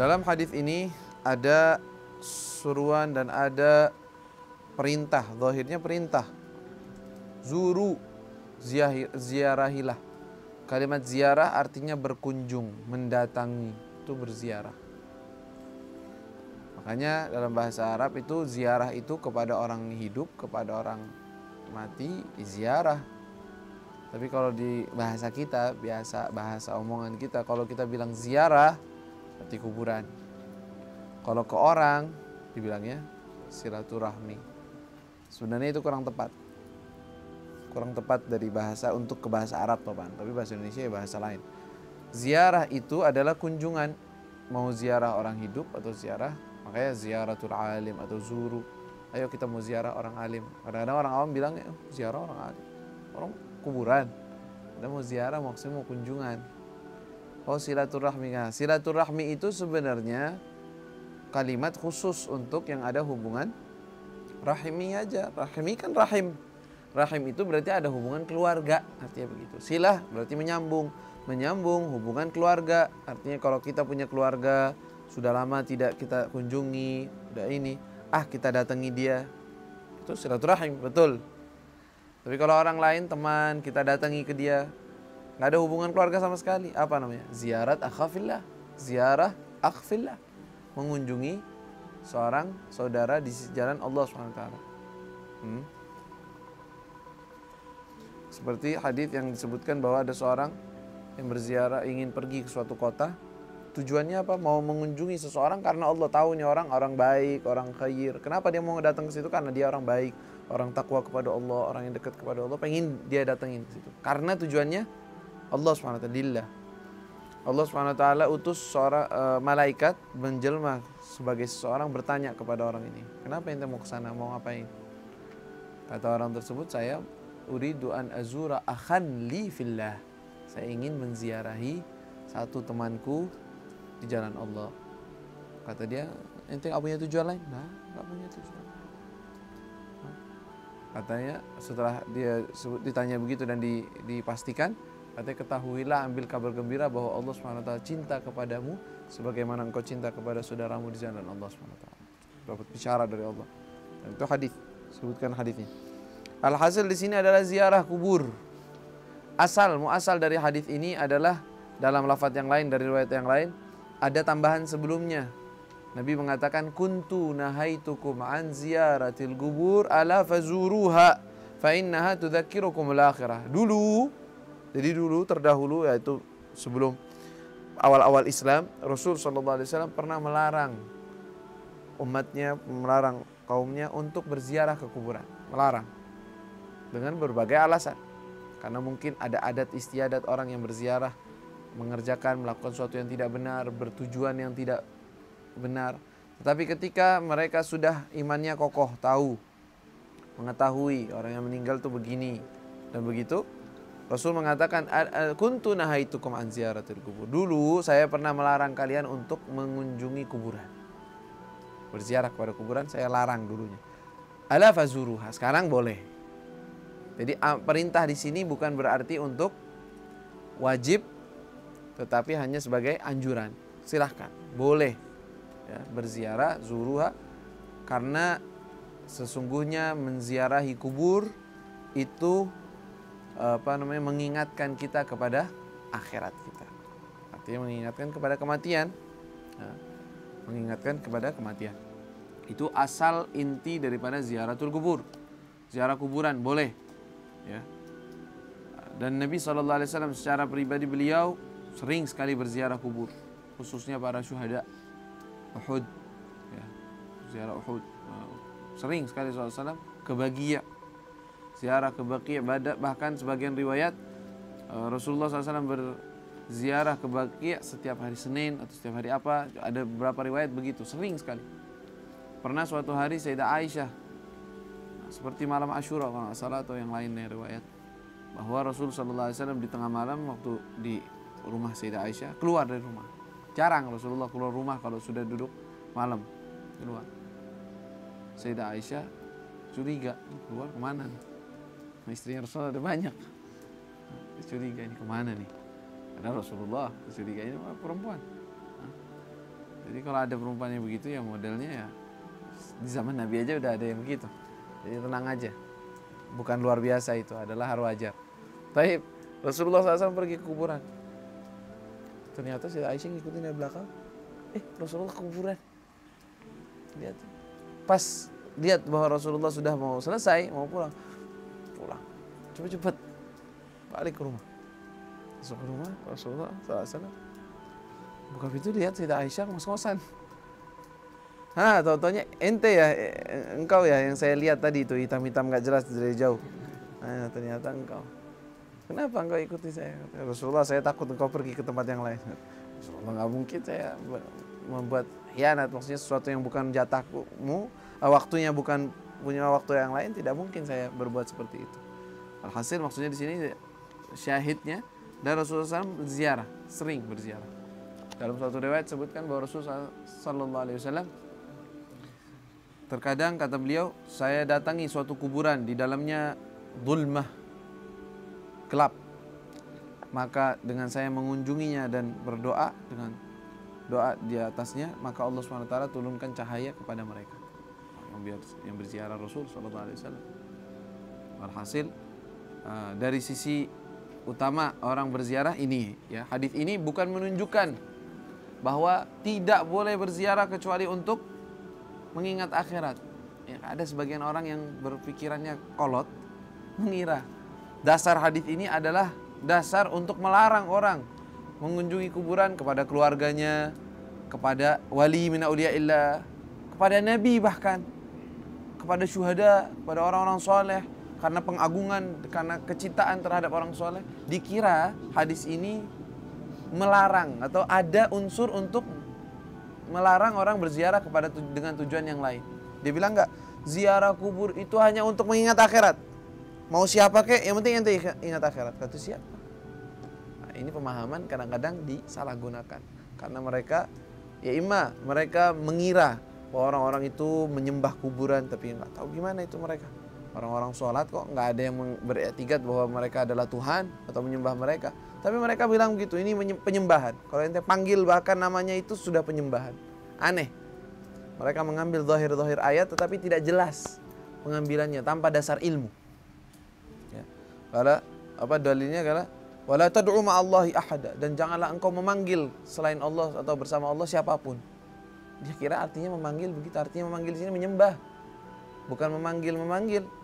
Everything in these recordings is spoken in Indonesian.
Dalam hadis ini ada suruhan dan ada perintah, zahirnya perintah. Zuru, ziarahilah. Kalimat ziarah artinya berkunjung, mendatangi, itu berziarah. Makanya dalam bahasa Arab itu ziarah itu kepada orang hidup, kepada orang mati, ziarah. Tapi kalau di bahasa kita, bahasa omongan kita, kalau kita bilang ziarah, berarti kuburan. Kalau ke orang, dibilangnya silaturahmi. Sebenarnya itu kurang tepat. Kurang tepat dari bahasa untuk ke bahasa Arab topan, tapi bahasa Indonesia ya bahasa lain. Ziarah itu adalah kunjungan, mau ziarah orang hidup atau ziarah, makanya ziaratul alim atau zuru. Ayo kita mau ziarah orang alim. Kadang-kadang orang awam bilang ziarah orang alim, orang kuburan. Kita mau ziarah maksudnya mau kunjungan. Oh silaturahmi. Nah, silaturahmi itu sebenarnya kalimat khusus untuk yang ada hubungan rahimi aja. Rahimi kan rahim. Rahim itu berarti ada hubungan keluarga, artinya begitu. Silah berarti menyambung. Menyambung hubungan keluarga. Artinya kalau kita punya keluarga, sudah lama tidak kita kunjungi, udah ini, kita datangi dia. Itu silaturahim, betul. Tapi kalau orang lain, teman, kita datangi ke dia, nggak ada hubungan keluarga sama sekali. Apa namanya? Ziarat akhafillah. Ziarah akhfillah. Mengunjungi seorang saudara di jalan Allah SWT. Seperti hadis yang disebutkan bahwa ada seorang yang berziarah ingin pergi ke suatu kota. Tujuannya apa? Mau mengunjungi seseorang karena Allah tahu nih orang baik, orang khair. Kenapa dia mau datang ke situ? Karena dia orang baik, orang takwa kepada Allah, orang yang dekat kepada Allah. Pengen dia datangin ke situ. Karena tujuannya Allah SWT. Lillah. Allah SWT utus seorang malaikat menjelma sebagai seseorang bertanya kepada orang ini. Kenapa ente mau ke sana? Mau ngapain? Kata orang tersebut, saya uridu an azura akhan li fillah. Saya ingin menziarahi satu temanku di jalan Allah. Kata dia, ente gak punya tujuan lain? Nah, gak punya tujuan. Katanya setelah dia ditanya begitu dan dipastikan, katanya ketahuilah, ambil kabar gembira bahwa Allah SWT cinta kepadamu sebagaimana engkau cinta kepada saudaramu di jalan Allah SWT. Dapat bicara dari Allah. Dan itu hadis, sebutkan hadisnya. Alhasil di sini adalah ziarah kubur. Muasal dari hadis ini adalah dalam lafaz yang lain, dari riwayat yang lain ada tambahan sebelumnya. Nabi mengatakan kuntu nahaitukum an ziyaratil kubur ala fazuruha fa innaha tudzakirukum al-akhirah. Dulu terdahulu, yaitu sebelum awal-awal Islam, Rasul SAW pernah melarang umatnya, melarang kaumnya untuk berziarah ke kuburan. Melarang dengan berbagai alasan. Karena mungkin ada adat istiadat orang yang berziarah, melakukan sesuatu yang tidak benar, bertujuan yang tidak benar. Tetapi ketika mereka sudah imannya kokoh, mengetahui orang yang meninggal itu begini dan begitu, Rasul mengatakan kuntu nahaitukum an ziyaratil kubur. Dulu saya pernah melarang kalian untuk mengunjungi kuburan. Berziarah kepada kuburan saya larang dulunya. Ala fazuruha, sekarang boleh. Jadi perintah di sini bukan berarti untuk wajib, tetapi hanya sebagai anjuran. Silahkan, boleh ya, berziarah, zuruha, karena sesungguhnya menziarahi kubur itu mengingatkan kita kepada akhirat kita. Artinya mengingatkan kepada kematian. Mengingatkan kepada kematian. Itu asal inti daripada ziaratul kubur. Ziarah kuburan boleh. Ya. Dan Nabi SAW secara pribadi beliau sering sekali berziarah kubur, khususnya para syuhada Uhud. Ya. Ziarah Uhud. Sering sekali SAW ke Baqi'. Ziarah ke Baqi', bahkan sebagian riwayat Rasulullah SAW berziarah ke Baqi' setiap hari Senin atau setiap hari apa. Ada beberapa riwayat begitu, sering sekali. Pernah suatu hari Sayyidah Aisyah, seperti malam Asyura kalau nggak salah atau yang lainnya riwayat, bahwa Rasulullah SAW di tengah malam waktu di rumah Sayyidah Aisyah keluar dari rumah. Jarang Rasulullah keluar rumah kalau sudah duduk malam, keluar. Sayyidah Aisyah curiga, keluar kemana nih? Istrinya Rasulullah ada banyak. Dia curiga, ini kemana nih? Karena Rasulullah curiga ini perempuan. Jadi kalau ada perempuan yang begitu ya modelnya ya di zaman Nabi aja udah ada yang begitu. Jadi tenang aja. Bukan luar biasa, itu adalah hal wajar. Baik, Rasulullah SAW pergi ke kuburan. Ternyata si Aisyah ngikutin dari belakang. Rasulullah ke kuburan. Lihat. Pas lihat bahwa Rasulullah sudah mau selesai, mau pulang. Cepet-cepet balik ke rumah. Masuk ke rumah Rasulullah SAW. Buka pintu, lihat Sayyidah Aisyah ngos-ngosan. Tau-taunya ente ya, engkau ya yang saya lihat tadi itu hitam-hitam gak jelas dari jauh. Ternyata engkau. Kenapa engkau ikuti saya? Rasulullah, saya takut engkau pergi ke tempat yang lain. Rasulullah, gak mungkin saya membuat khianat, maksudnya sesuatu yang bukan jatahmu, waktunya bukan punya waktu yang lain, tidak mungkin saya berbuat seperti itu. Alhasil maksudnya di sini syahidnya, dan Rasulullah SAW berziarah, sering berziarah. Dalam suatu riwayat sebutkan bahwa Rasulullah SAW terkadang kata beliau, saya datangi suatu kuburan, di dalamnya zulmah, gelap. Maka dengan saya mengunjunginya dan berdoa dengan doa di atasnya, maka Allah SWT turunkan cahaya kepada mereka yang berziarah Rasul SAW. Alhasil dari sisi utama orang berziarah ini, ya, hadis ini bukan menunjukkan bahwa tidak boleh berziarah kecuali untuk mengingat akhirat. Ya, ada sebagian orang yang berpikirannya kolot, mengira dasar hadis ini adalah dasar untuk melarang orang mengunjungi kuburan kepada keluarganya, kepada wali min auliyaillah, kepada nabi, bahkan kepada syuhada, kepada orang-orang soleh. Karena pengagungan, karena kecintaan terhadap orang soleh, dikira hadis ini melarang atau ada unsur untuk melarang orang berziarah dengan tujuan yang lain. Dia bilang enggak, ziarah kubur itu hanya untuk mengingat akhirat. Mau siapa kek, yang penting ente ingat akhirat. Kata siapa? Nah, ini pemahaman kadang-kadang disalahgunakan karena mereka mereka mengira bahwa orang-orang itu menyembah kuburan, tapi nggak tahu gimana itu mereka. Orang-orang sholat kok nggak ada yang beriktikad bahwa mereka adalah Tuhan atau menyembah mereka. Tapi mereka bilang begitu, ini penyembahan. Kalau ente panggil bahkan namanya itu sudah penyembahan. Aneh. Mereka mengambil zahir-zahir ayat tetapi tidak jelas pengambilannya tanpa dasar ilmu. Ya. Kalau dalilnya adalah wala tad'u ma'allahi ahada, dan janganlah engkau memanggil selain Allah atau bersama Allah siapapun. Dia kira artinya memanggil begitu, artinya memanggil di sini menyembah. Bukan memanggil.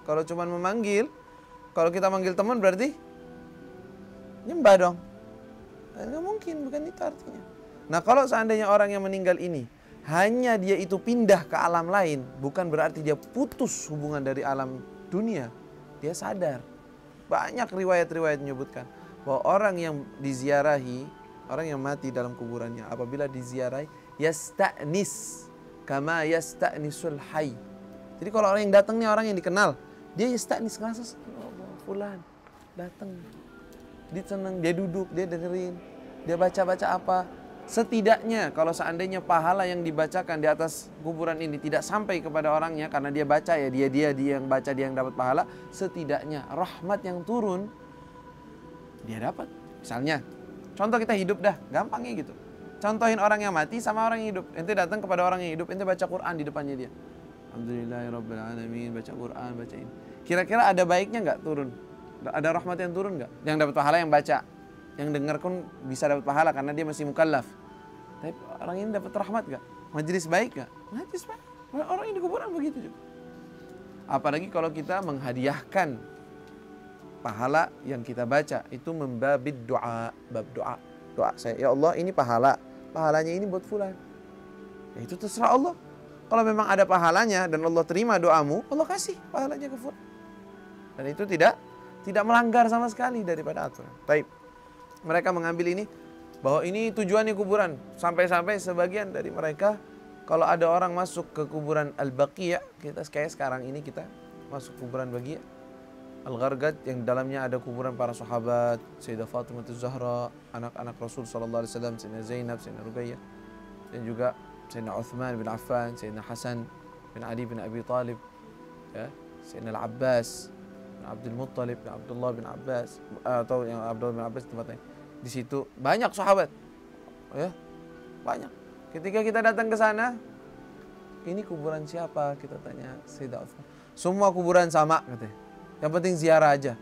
Kalau cuma memanggil, kalau kita manggil teman berarti nyembah dong. Nggak mungkin, bukan itu artinya. Nah, kalau seandainya orang yang meninggal ini hanya dia itu pindah ke alam lain, bukan berarti dia putus hubungan dari alam dunia. Dia sadar. Banyak riwayat-riwayat menyebutkan bahwa orang yang diziarahi, orang yang mati dalam kuburannya, apabila diziarahi, yasta'nis kama yasta'nisul hayy. Jadi kalau orang yang datang nih orang yang dikenal, dia yasta'nis, ngerasa fulan datang. Dia senang, dia duduk, dia dengerin, dia baca-baca apa. Setidaknya kalau seandainya pahala yang dibacakan di atas kuburan ini tidak sampai kepada orangnya karena dia baca, ya dia yang baca, dia yang dapat pahala, setidaknya rahmat yang turun dia dapat. Misalnya contoh kita hidup dah, gampangnya gitu. Contohin orang yang mati sama orang yang hidup. Ente datang kepada orang yang hidup, ente baca Quran di depannya dia. Alhamdulillahirabbil alamin, baca Quran, bacain. Kira-kira ada baiknya enggak turun? Ada rahmat yang turun enggak? Yang dapat pahala yang baca. Yang dengar pun bisa dapat pahala karena dia masih mukallaf. Tapi orang ini dapat rahmat enggak? Majelis baik enggak? Majelis baik. Orang yang di kuburan begitu juga. Apalagi kalau kita menghadiahkan pahala yang kita baca, itu membabid doa, bab doa. Doa saya, ya Allah ini pahalanya ini buat fulan. Ya itu terserah Allah. Kalau memang ada pahalanya dan Allah terima doamu, Allah kasih pahalanya ke fulan. Dan itu tidak melanggar sama sekali daripada aturan. Baik. Mereka mengambil ini bahwa ini tujuannya kuburan. Sampai-sampai sebagian dari mereka kalau ada orang masuk ke kuburan Al-Baqi', kita kayak sekarang ini kita masuk kuburan Baqi', Al-Gharqad yang dalamnya ada kuburan para sahabat, Sayyidah Fatimah Az-Zahra, anak-anak Rasul sallallahu alaihi wasallam, Sayyidina Zainab, Sayyidina Ruqayyah, dan juga Sayyidina Uthman bin Affan, Sayyidina Hasan bin Ali bin Abi Talib, ya, Sayyidina Al-Abbas bin Abdul Muttalib, bin Abdullah bin Abbas, atau yang Abdullah bin Abbas tempatnya. Di situ banyak sahabat. Ya. Banyak. Ketika kita datang ke sana, ini kuburan siapa? Kita tanya Sayyidina Utsman. Semua kuburan sama katanya. Yang penting ziarah aja,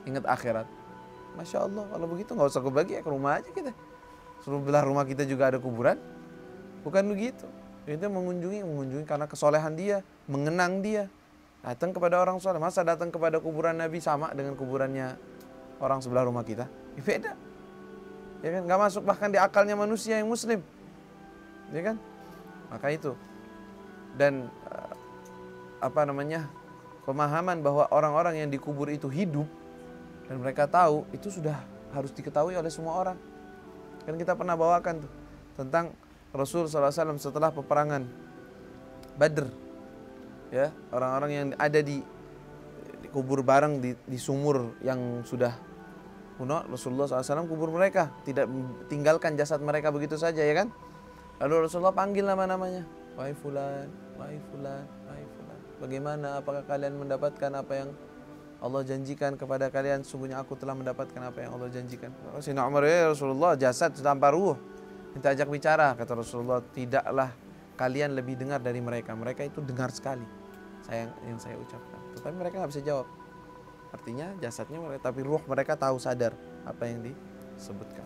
ingat akhirat. Masya Allah, kalau begitu nggak usah kebagi, ke rumah aja kita. Suruh belah rumah kita juga ada kuburan. Bukan begitu. Itu mengunjungi karena kesolehan dia, mengenang dia. Datang kepada orang soleh. Masa datang kepada kuburan Nabi sama dengan kuburannya orang sebelah rumah kita? Ya beda. Ya kan? Nggak masuk bahkan di akalnya manusia yang muslim. Ya kan? Maka itu. Dan pemahaman bahwa orang-orang yang dikubur itu hidup dan mereka tahu, itu sudah harus diketahui oleh semua orang. Kan kita pernah bawakan tuh tentang Rasul SAW setelah peperangan Badr, ya, orang-orang yang ada di kubur bareng di sumur yang sudah kuno, Rasulullah SAW kubur mereka, tidak tinggalkan jasad mereka begitu saja, ya kan? Lalu Rasulullah panggil nama-namanya, wahai fulan, wahai fulan, wahai fulan. Bagaimana? Apakah kalian mendapatkan apa yang Allah janjikan kepada kalian? Sungguhnya aku telah mendapatkan apa yang Allah janjikan. Sayyidina Umar, ya Rasulullah, jasad sudah tanpa ruh, minta ajak bicara. Kata Rasulullah, tidaklah kalian lebih dengar dari mereka. Mereka itu dengar sekali yang saya ucapkan, tetapi mereka nggak bisa jawab. Artinya jasadnya mereka, tapi ruh mereka tahu, sadar apa yang disebutkan.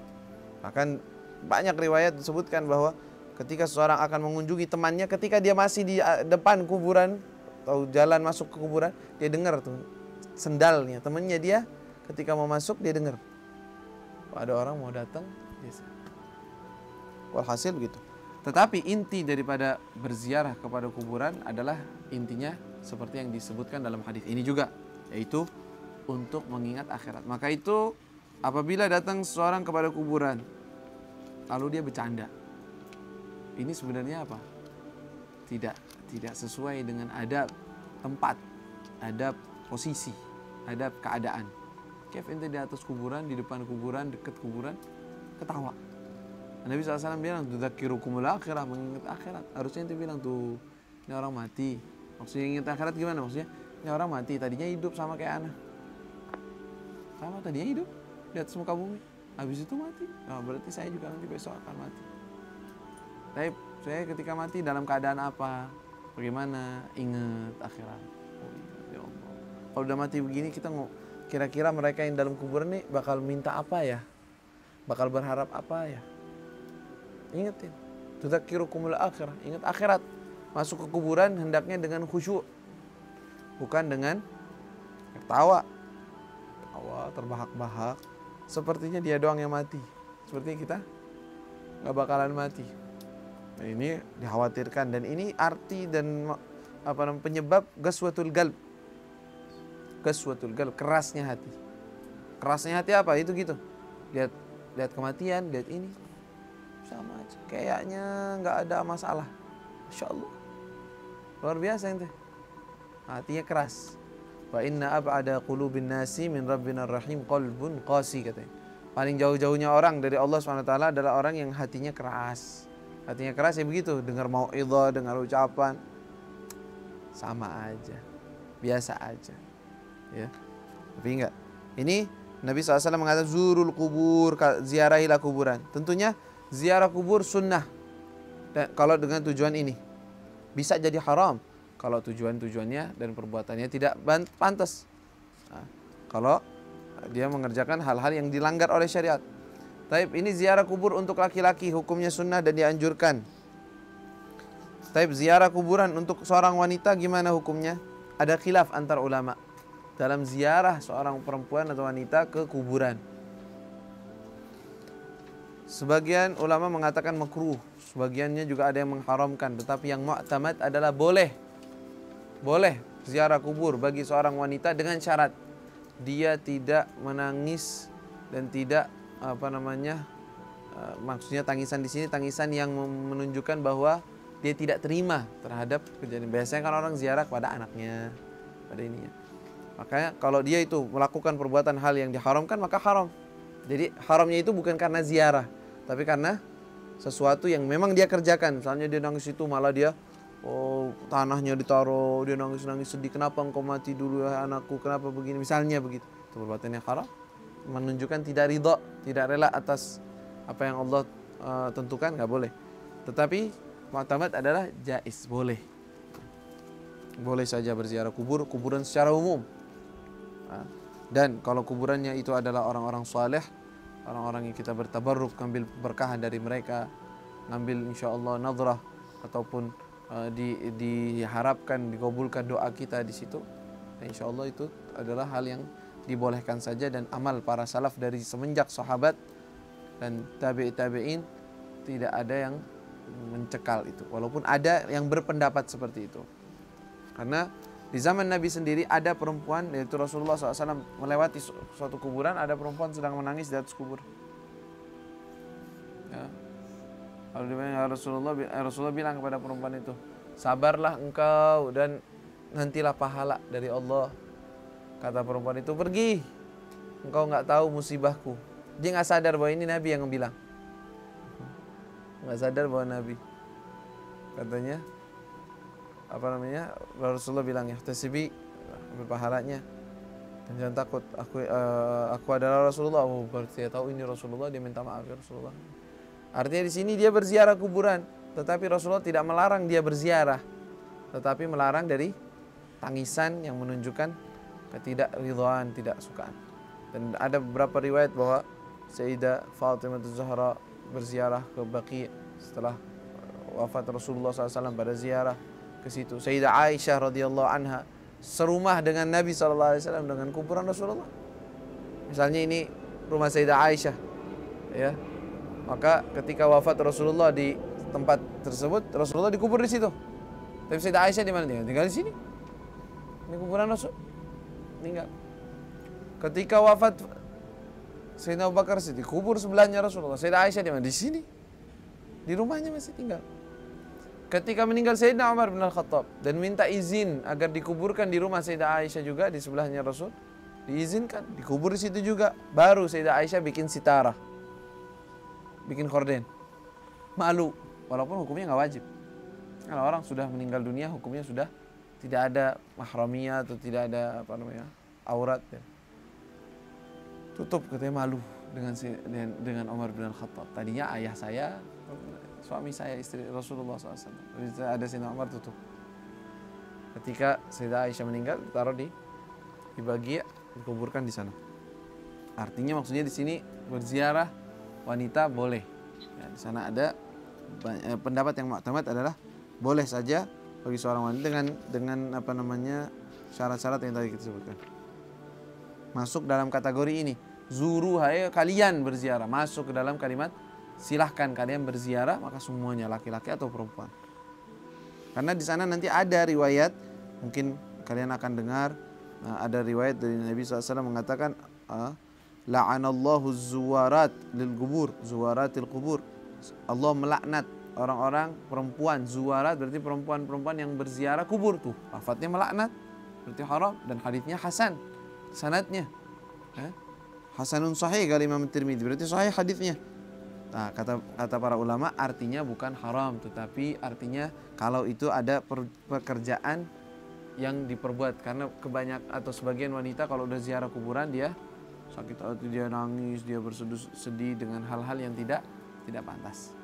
Bahkan banyak riwayat disebutkan bahwa ketika seseorang akan mengunjungi temannya, ketika dia masih di depan kuburan atau jalan masuk ke kuburan, dia dengar tuh sendalnya temannya dia, ketika mau masuk dia dengar, ada orang mau datang, walhasil begitu. Tetapi inti daripada berziarah kepada kuburan adalah intinya seperti yang disebutkan dalam hadis ini juga, yaitu untuk mengingat akhirat. Maka itu apabila datang seseorang kepada kuburan lalu dia bercanda, ini sebenarnya apa? Tidak sesuai dengan adab tempat, adab posisi, adab keadaan. Kayak ente di atas kuburan, di depan kuburan, dekat kuburan, ketawa. Nabi SAW bilang, tudzakirukumul akhirah, mengingat akhirat. Harusnya ente bilang tuh, ini orang mati. Maksudnya ingat akhirat gimana? Maksudnya ini orang mati, tadinya hidup sama kayak anak. Sama, tadinya hidup di atas muka bumi, habis itu mati. Nah, berarti saya juga nanti besok akan mati. Tapi saya ketika mati dalam keadaan apa? Bagaimana? Ingat akhirat. Oh iya, ya Allah. Kalau udah mati begini, kita kira-kira mereka yang dalam kuburan nih bakal minta apa ya? Bakal berharap apa ya? Ingetin. Tudzakirukumul akhirah. Ingat akhirat. Masuk ke kuburan hendaknya dengan khusyuk, bukan dengan tertawa. Terbahak-bahak. Sepertinya dia doang yang mati. Sepertinya kita nggak bakalan mati. Nah, ini dikhawatirkan, dan ini arti dan penyebab gaswatul qalb. Gaswatul qalb, kerasnya hati. Kerasnya hati apa? Itu gitu. Lihat kematian, lihat ini. Sama aja. Kayaknya nggak ada masalah. Masya Allah. Luar biasa ente. Hatinya keras. Wa inna ab'ada qulubin nasi min rabbina rahim qalbun qasi, katanya. Paling jauh-jauhnya orang dari Allah SWT adalah orang yang hatinya keras. Hatinya keras ya begitu, dengar mau'idhah, dengar ucapan, sama aja, biasa aja, ya. Tapi enggak. Ini Nabi SAW mengatakan zurul kubur, ziarahilah kuburan. Tentunya ziarah kubur sunnah. Dan kalau dengan tujuan ini bisa jadi haram kalau tujuannya dan perbuatannya tidak pantas. Nah, kalau dia mengerjakan hal-hal yang dilanggar oleh syariat. Taib, ini ziarah kubur untuk laki-laki hukumnya sunnah dan dianjurkan. Taib, ziarah kuburan untuk seorang wanita gimana hukumnya? Ada khilaf antar ulama dalam ziarah seorang perempuan atau wanita ke kuburan. Sebagian ulama mengatakan makruh, sebagiannya juga ada yang mengharamkan, tetapi yang mu'tamad adalah boleh ziarah kubur bagi seorang wanita dengan syarat dia tidak menangis dan tidak maksudnya tangisan di sini tangisan yang menunjukkan bahwa dia tidak terima terhadap kejadian. Biasanya kan orang ziarah kepada anaknya, pada ininya. Makanya kalau dia itu melakukan perbuatan hal yang diharamkan, maka haram. Jadi haramnya itu bukan karena ziarah, tapi karena sesuatu yang memang dia kerjakan. Misalnya dia nangis itu malah dia tanahnya ditaruh, dia nangis-nangis sedih, kenapa engkau mati dulu ya anakku, kenapa begini, misalnya begitu. Itu perbuatan yang haram, menunjukkan tidak ridha, tidak rela atas apa yang Allah tentukan, nggak boleh. Tetapi mu'tamad adalah jaiz, boleh. Boleh saja berziarah kuburan secara umum. Dan kalau kuburannya itu adalah orang-orang saleh, orang-orang yang kita bertabarruk, ngambil berkahan dari mereka, ngambil insyaallah nadrah ataupun diharapkan dikabulkan doa kita di situ. Insyaallah itu adalah hal yang dibolehkan saja, dan amal para salaf dari semenjak sahabat dan tabi'in tidak ada yang mencekal itu. Walaupun ada yang berpendapat seperti itu. Karena di zaman Nabi sendiri ada perempuan, yaitu Rasulullah SAW melewati suatu kuburan, ada perempuan sedang menangis di atas kubur. Ya. Lalu Rasulullah bilang kepada perempuan itu, sabarlah engkau dan nantilah pahala dari Allah. Kata perempuan itu, pergi, engkau nggak tahu musibahku. Dia nggak sadar bahwa ini Nabi yang bilang, nggak sadar bahwa Nabi. Katanya Rasulullah bilang, ihtasibi, berpahalanya, dan jangan takut, aku adalah Rasulullah. Oh, berarti dia tahu ini Rasulullah, dia minta maaf ya Rasulullah. Artinya di sini dia berziarah kuburan, tetapi Rasulullah tidak melarang dia berziarah, tetapi melarang dari tangisan yang menunjukkan ketidakridhaan, tidak sukaan. Dan ada beberapa riwayat bahwa Sayyidah Fatimah Az-Zahra berziarah ke Baqi setelah wafat Rasulullah SAW, pada ziarah ke situ. Sayyidah Aisyah radhiyallahu anha serumah dengan Nabi SAW dengan kuburan Rasulullah. Misalnya ini rumah Sayyidah Aisyah, ya. Maka ketika wafat Rasulullah di tempat tersebut, Rasulullah dikubur di situ. Tapi Sayyidah Aisyah di mana? Tinggal di sini. Ini kuburan Rasul. Tinggal. Ketika wafat Sayyidina Abu Bakar Siddiq, kubur sebelahnya Rasulullah. Sayyidah Aisyah di mana? Di sini. Di rumahnya masih tinggal. Ketika meninggal Sayyidina Umar bin Al-Khattab dan minta izin agar dikuburkan di rumah Sayyidah Aisyah juga di sebelahnya Rasul, diizinkan, dikubur di situ juga. Baru Sayyidah Aisyah bikin sitara, bikin korden. Malu, walaupun hukumnya nggak wajib. Kalau orang sudah meninggal dunia, hukumnya sudah tidak ada mahramiyah atau tidak ada aurat. Ya. Tutup, katanya malu dengan Umar bin Al-Khattab. Tadinya ayah saya, suami saya, istri Rasulullah SAW. Ada Sayyidina Umar, tutup. Ketika Sayyidah Aisyah meninggal, taruh di Baqi', dikuburkan di sana. Artinya maksudnya di sini berziarah wanita boleh. Ya, di sana ada pendapat yang mu'tamad adalah boleh saja bagi seorang wanita dengan syarat-syarat yang tadi kita sebutkan. Masuk dalam kategori ini. Zuru, hai kalian berziarah, masuk ke dalam kalimat silahkan kalian berziarah, maka semuanya laki-laki atau perempuan. Karena di sana nanti ada riwayat, mungkin kalian akan dengar, ada riwayat dari Nabi SAW mengatakan, la'anallahu zuwarat lil kubur, zuwaratil kubur. Allah melaknat orang-orang perempuan, zuwarat berarti perempuan-perempuan yang berziarah kubur tuh. Lafadznya melaknat, berarti haram, dan haditsnya hasan sanadnya. Hasanun sahih kali Imam Tirmidzi, berarti sahih haditsnya. Nah, kata para ulama artinya bukan haram, tetapi artinya kalau itu ada pekerjaan yang diperbuat. Karena sebagian wanita kalau udah ziarah kuburan dia sakit hati, dia nangis, dia bersedih dengan hal-hal yang tidak pantas.